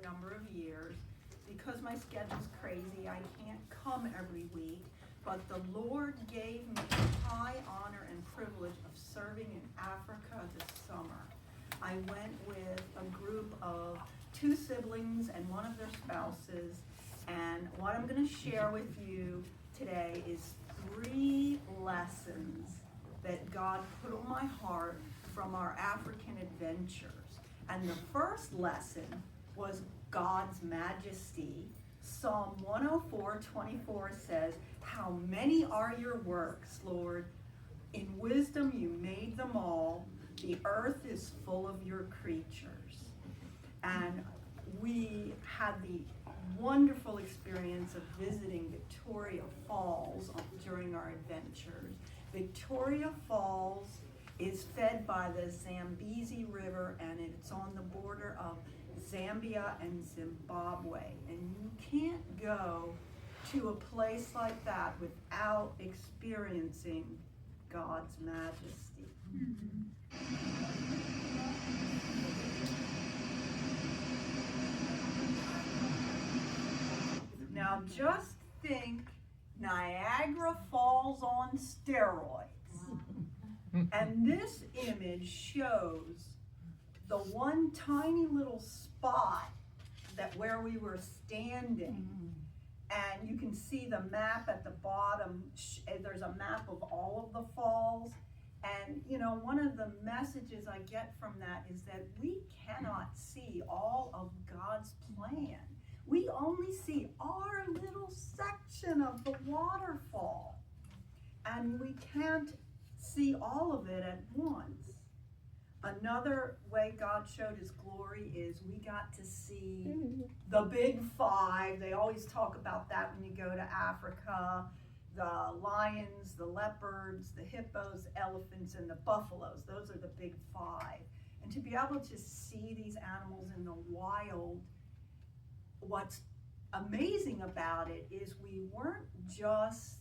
number of years. Because my schedule's crazy, I can't come every week, but the Lord gave me the high honor and privilege of serving in Africa this summer. I went with a group of 2 siblings and one of their spouses, and what I'm going to share with you today is 3 lessons that God put on my heart from our African adventures. And the first lesson was God's majesty. Psalm 104:24 says, "How many are your works, Lord? In wisdom you made them all. The earth is full of your creatures." And we had the wonderful experience of visiting Victoria Falls during our adventures. Victoria Falls is fed by the Zambezi River, and it's on the border of Zambia and Zimbabwe. And you can't go to a place like that without experiencing God's majesty. Now just think Niagara Falls on steroids. And this image shows the one tiny little spot that where we were standing. And you can see the map at the bottom. There's a map of all of the falls. And you know, one of the messages I get from that is that we cannot see all of God's plan. We only see our little section of the waterfall. And we can't see all of it at once. Another way God showed his glory is we got to see the big 5. They always talk about that when you go to Africa. The lions, the leopards, the hippos, elephants, and the buffaloes. Those are the big 5. And to be able to see these animals in the wild, what's amazing about it is we weren't just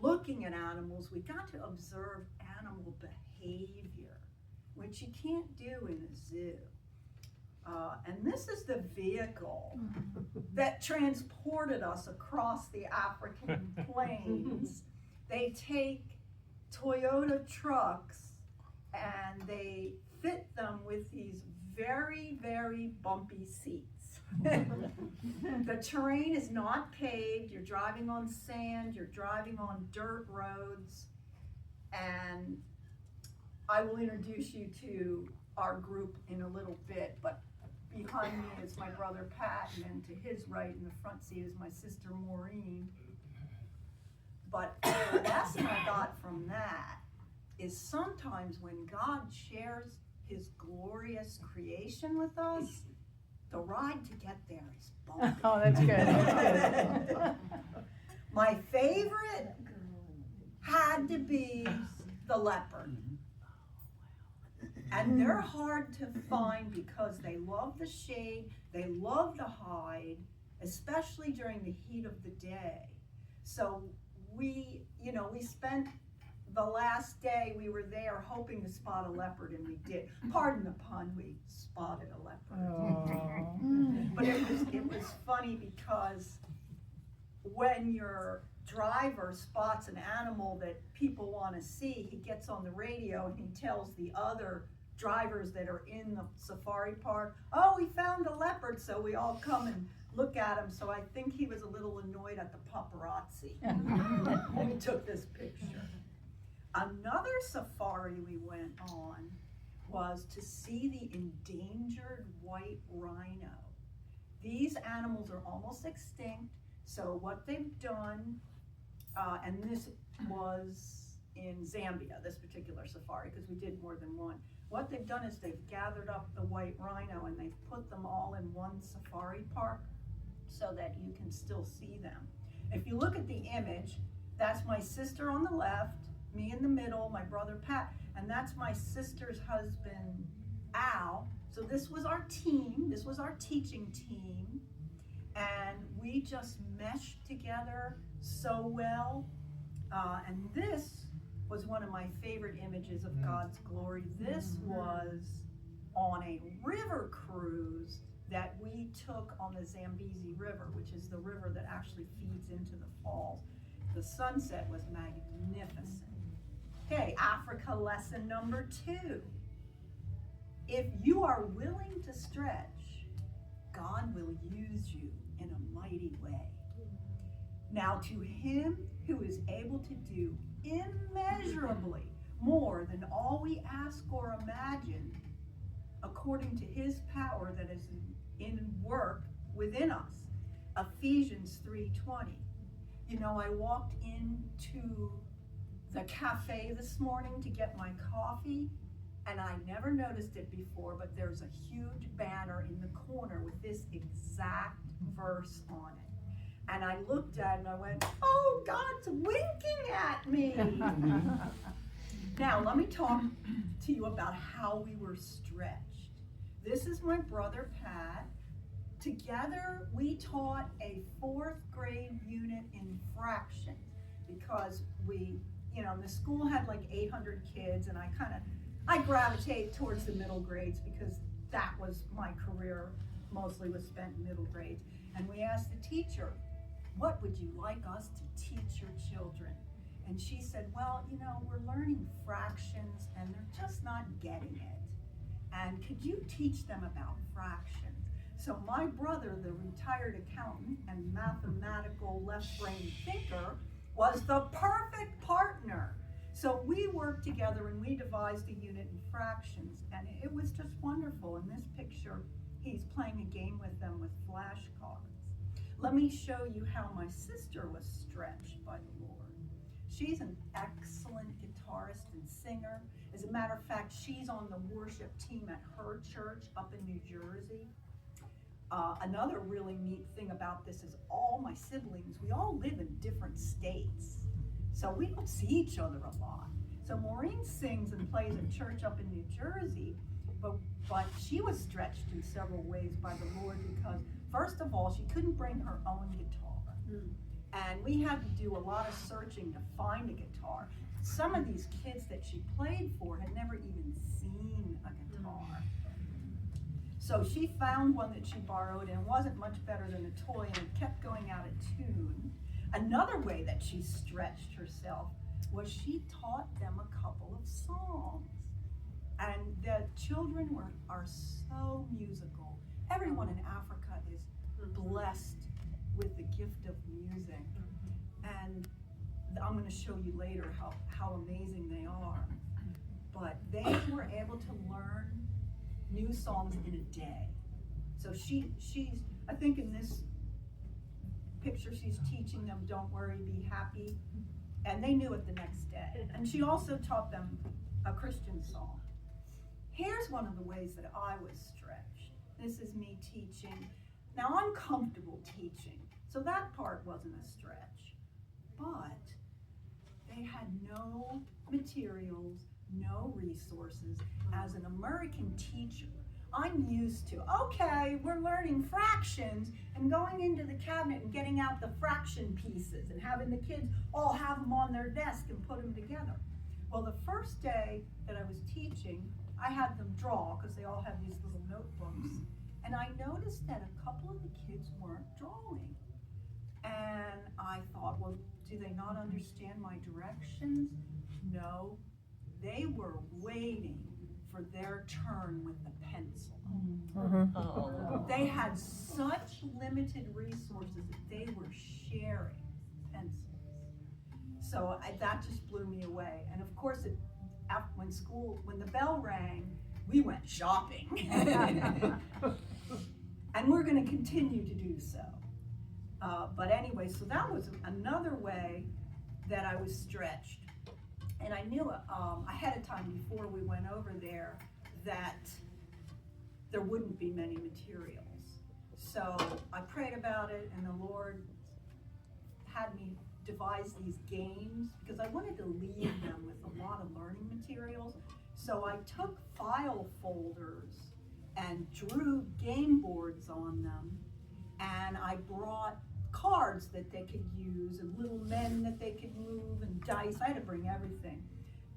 looking at animals, we got to observe animal behavior, which you can't do in a zoo. And this is the vehicle that transported us across the African plains. They take Toyota trucks and they fit them with these very, very bumpy seats. The terrain is not paved. You're driving on sand, you're driving on dirt roads, and I will introduce you to our group in a little bit, but behind me is my brother Pat, and then to his right in the front seat is my sister Maureen. But the lesson I got from that is sometimes when God shares his glorious creation with us, the ride to get there is bumpy. Oh, that's good. My favorite had to be the leopard. And they're hard to find because they love the shade, they love to hide, especially during the heat of the day. So we spent the last day we were there hoping to spot a leopard, and we did. Pardon the pun, we spotted a leopard. But it was funny because when your driver spots an animal that people want to see, he gets on the radio and he tells the other drivers that are in the safari park, "Oh, we found a leopard," so we all come and look at him. So I think he was a little annoyed at the paparazzi when we took this picture. Another safari we went on was to see the endangered white rhino. These animals are almost extinct, so what they've done, and this was in Zambia, this particular safari, because we did more than one. What they've done is they've gathered up the white rhino and they've put them all in one safari park so that you can still see them. If you look at the image, that's my sister on the left, me in the middle, my brother Pat, and that's my sister's husband, Al. So this was our team, this was our teaching team, and we just meshed together so well. And this was one of my favorite images of God's glory. This was on a river cruise that took on the Zambezi River, which is the river that actually feeds into the falls. The sunset was magnificent. Okay, Africa lesson number 2. If you are willing to stretch, God will use you in a mighty way. Now to him who is able to do immeasurably more than all we ask or imagine, according to his power that is in work within us. Ephesians 3:20. You know, I walked into the cafe this morning to get my coffee, and I never noticed it before, but there's a huge banner in the corner with this exact verse on it. And I looked at it and I went, oh, God's winking at me. Now, let me talk to you about how we were stretched. This is my brother, Pat. Together, we taught a 4th grade unit in fractions because the school had like 800 kids, and I gravitate towards the middle grades because that was my career, mostly was spent in middle grades. And we asked the teacher, what would you like us to teach your children? And she said, well, we're learning fractions and they're just not getting it. And could you teach them about fractions? So my brother, the retired accountant and mathematical left-brain thinker, was the perfect partner. So we worked together and we devised a unit in fractions, and it was just wonderful. In this picture, he's playing a game with them with flashcards. Let me show you how my sister was stretched by the Lord. She's an excellent guitarist and singer. As a matter of fact, she's on the worship team at her church up in New Jersey. Another really neat thing about this is all my siblings, we all live in different states. So we don't see each other a lot. So Maureen sings and plays at church up in New Jersey, but she was stretched in several ways by the Lord because, first of all, she couldn't bring her own guitar. And we had to do a lot of searching to find a guitar. Some of these kids that she played for had never even seen a guitar. So she found one that she borrowed, and it wasn't much better than a toy, and it kept going out of tune. Another way that she stretched herself was she taught them a couple of songs. And the children are so musical. Everyone in Africa is blessed with the gift of music. And I'm going to show you later how amazing they are. But they were able to learn new songs in a day. So she's, I think in this picture, she's teaching them, don't worry, be happy. And they knew it the next day. And she also taught them a Christian song. Here's one of the ways that I was stretched. This is me teaching. Now I'm comfortable teaching, so that part wasn't a stretch. But they had no materials, no resources. As an American teacher, I'm used to, okay, we're learning fractions and going into the cabinet and getting out the fraction pieces and having the kids all have them on their desk and put them together. Well, the first day that I was teaching, I had them draw because they all have these little notebooks. And I noticed that a couple of the kids weren't drawing. And I thought, well, do they not understand my directions? No, they were waiting for their turn with the pencil. They had such limited resources that they were sharing pencils. So that just blew me away. And of course, when the bell rang, we went shopping. And we're going to continue to do so. But anyway, so that was another way that I was stretched. And I knew ahead of time before we went over there that there wouldn't be many materials. So I prayed about it, and the Lord had me devise these games because I wanted to leave them with a lot of learning materials. So I took file folders and drew game boards on them, and I brought cards that they could use and little men that they could move and dice. I had to bring everything.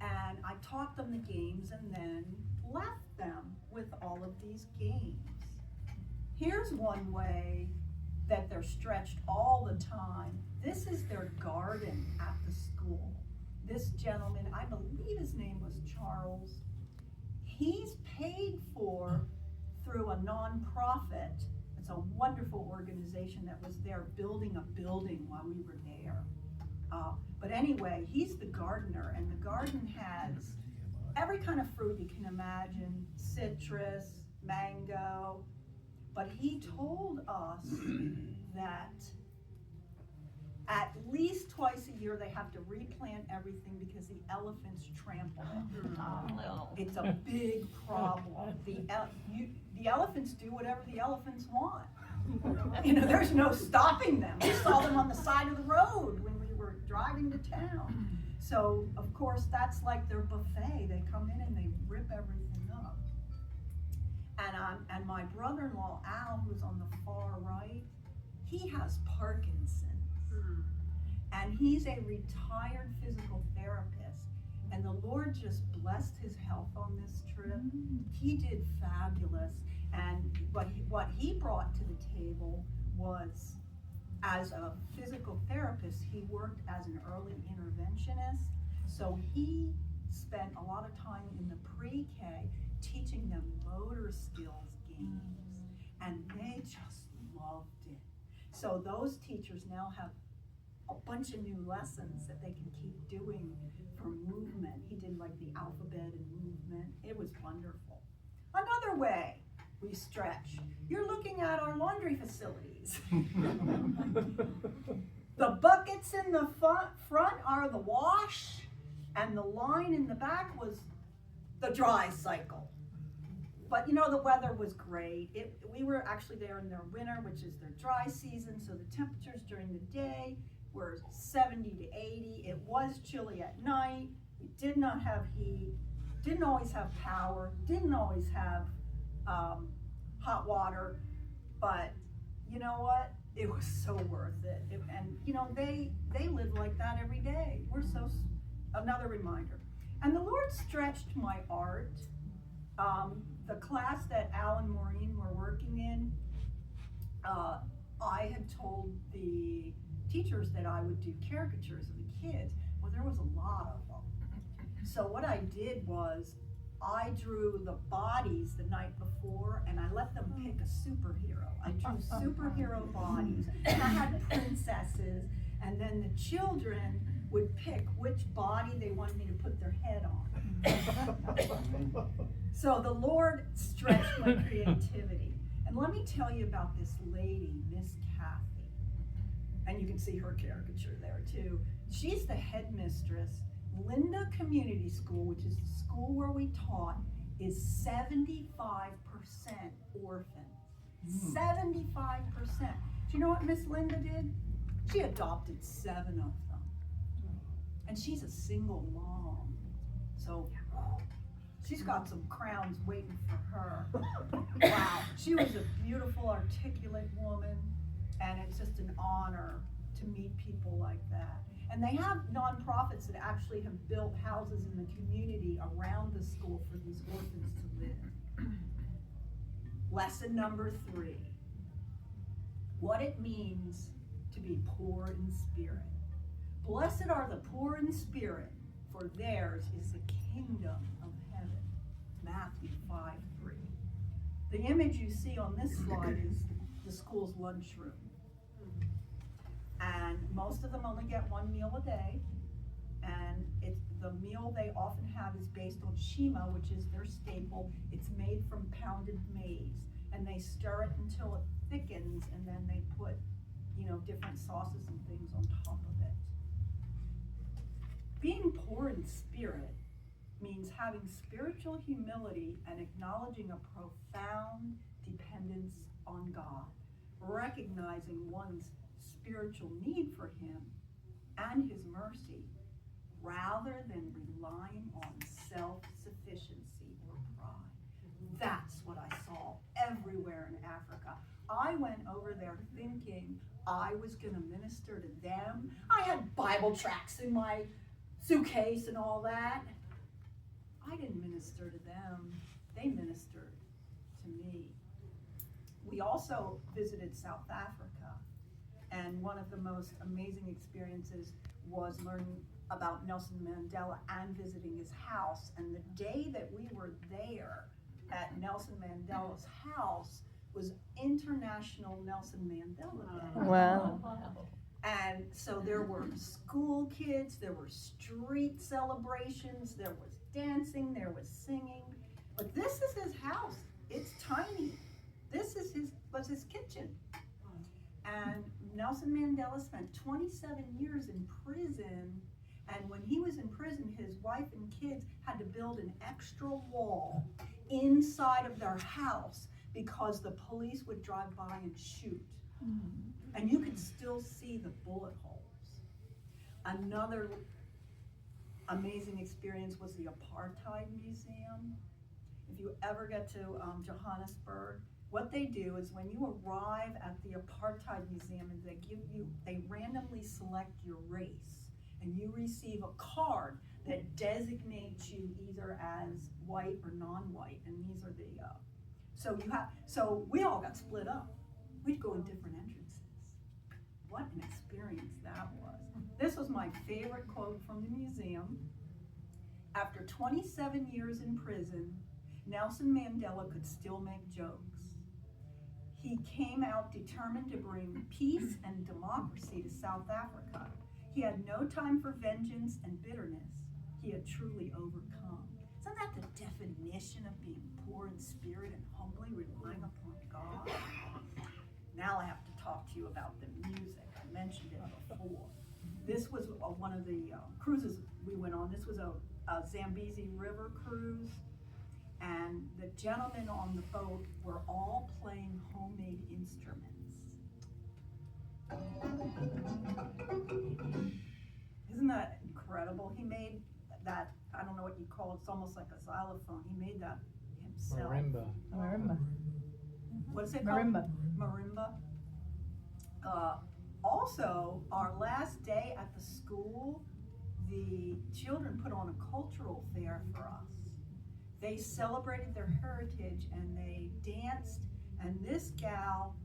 And I taught them the games and then left them with all of these games. Here's one way that they're stretched all the time. This is their garden at the school. This gentleman, I believe his name was Charles, he's paid for through a nonprofit. It's a wonderful organization that was there building a building while we were there. But anyway, he's the gardener, and the garden has every kind of fruit you can imagine, citrus, mango. But he told us that at least twice a year they have to replant everything because the elephants trample it. It's a big problem. The elephants do whatever the elephants want. You know, there's no stopping them. We saw them on the side of the road when we were driving to town. So, of course, that's like their buffet. They come in and they rip everything up. And my brother-in-law, Al, who's on the far right, he has Parkinson's. And he's a retired physical therapist. And the Lord just blessed his health on this trip. He did fabulous. And what he brought to the table was, as a physical therapist, he worked as an early interventionist. So he spent a lot of time in the pre-K teaching them motor skills games. And they just loved it. So those teachers now have a bunch of new lessons that they can keep doing for movement. He did like the alphabet and movement. It was wonderful. Another way we stretch, you're looking at our laundry facilities. The buckets in the front are the wash, and the line in the back was the dry cycle. But you know, the weather was great. We were actually there in their winter, which is their dry season, so the temperatures during the day were 70 to 80. It was chilly at night. We did not have heat, didn't always have power, didn't always have hot water, but you know what? It was so worth it. And you know, they live like that every day. Another reminder. And the Lord stretched my art. The class that Al and Maureen were working in, I had told the teachers that I would do caricatures of the kids. Well, there was a lot of them. So what I did was I drew the bodies the night before, and I let them pick a superhero. I drew superhero bodies, and I had princesses, and then the children would pick which body they wanted me to put their head on. So the Lord stretched my creativity. And let me tell you about this lady, Miss Kathy. And you can see her caricature there too. She's the headmistress. Linda Community School, which is the school where we taught, is 75% orphans. 75%. Do you know what Miss Linda did? She adopted 7 of them. And she's a single mom. So she's got some crowns waiting for her. Wow. She was a beautiful, articulate woman. And it's just an honor to meet people like that. And they have nonprofits that actually have built houses in the community around the school for these orphans to live. Lesson number 3. What it means to be poor in spirit. Blessed are the poor in spirit, for theirs is the kingdom of heaven. Matthew 5:3. The image you see on this slide is the school's lunchroom. And most of them only get 1 meal a day. And the meal they often have is based on shima, which is their staple. It's made from pounded maize. And they stir it until it thickens, and then they put, different sauces and things on top of it. Being poor in spirit means having spiritual humility and acknowledging a profound dependence on God, recognizing one's spiritual need for Him and His mercy, rather than relying on self-sufficiency or pride. That's what I saw everywhere in Africa. I went over there thinking I was going to minister to them. I had Bible tracts in my suitcase and all that. I didn't minister to them. They ministered to me. We also visited South Africa, and one of the most amazing experiences was learning about Nelson Mandela and visiting his house. And the day that we were there at Nelson Mandela's house was International Nelson Mandela Day. Wow. And so there were school kids, there were street celebrations, there was dancing, there was singing. But this is his house. It's tiny. This is was his kitchen. And Nelson Mandela spent 27 years in prison. And when he was in prison, his wife and kids had to build an extra wall inside of their house because the police would drive by and shoot. And you could still see the bullet holes. Another amazing experience was the Apartheid Museum. If you ever get to Johannesburg, what they do is when you arrive at the Apartheid Museum, and they randomly select your race, and you receive a card that designates you either as white or non-white, and these are the, so we all got split up. We'd go in different entrances. What an experience that was. This was my favorite quote from the museum. After 27 years in prison, Nelson Mandela could still make jokes. He came out determined to bring peace and democracy to South Africa. He had no time for vengeance and bitterness. He had truly overcome. Isn't that the definition of being poor in spirit and humbly relying upon God? Now I have to talk to you about the music. I mentioned it before. This was one of the cruises we went on. This was a Zambezi River cruise. And the gentlemen on the boat were all playing homemade instruments. Isn't that incredible? He made that, I don't know what you call it, it's almost like a xylophone. He made that himself. Marimba. What is it called? Marimba. Marimba. Also, our last day at the school, the children put on a cultural fair for us. They celebrated their heritage and they danced, and this gal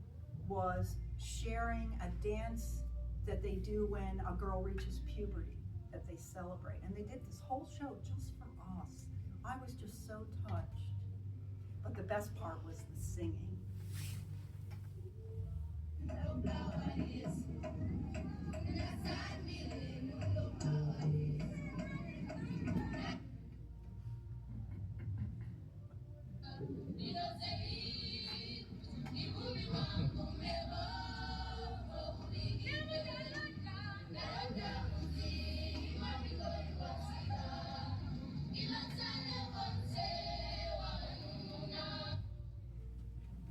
was sharing a dance that they do when a girl reaches puberty, that they celebrate. And they did this whole show just for us. I was just so touched. But the best part was the singing.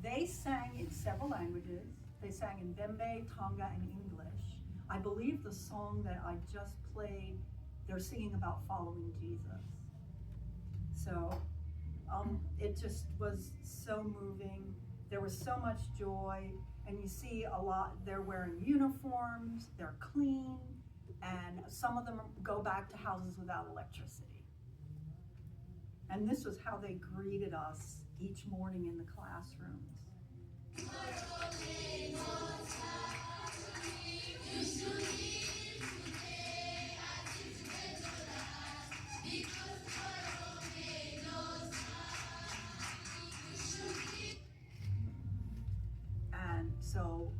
They sang in several languages. They sang in Bembe, Tonga, and English. I believe the song that I just played, they're singing about following Jesus. So it just was so moving. There was so much joy, and you see a lot, they're wearing uniforms, they're clean, and some of them go back to houses without electricity. And this was how they greeted us each morning in the classrooms. And so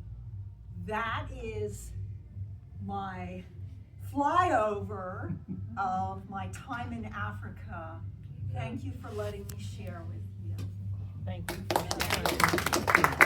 that is my flyover of my time in Africa. Thank you for letting me share with you. Thank you.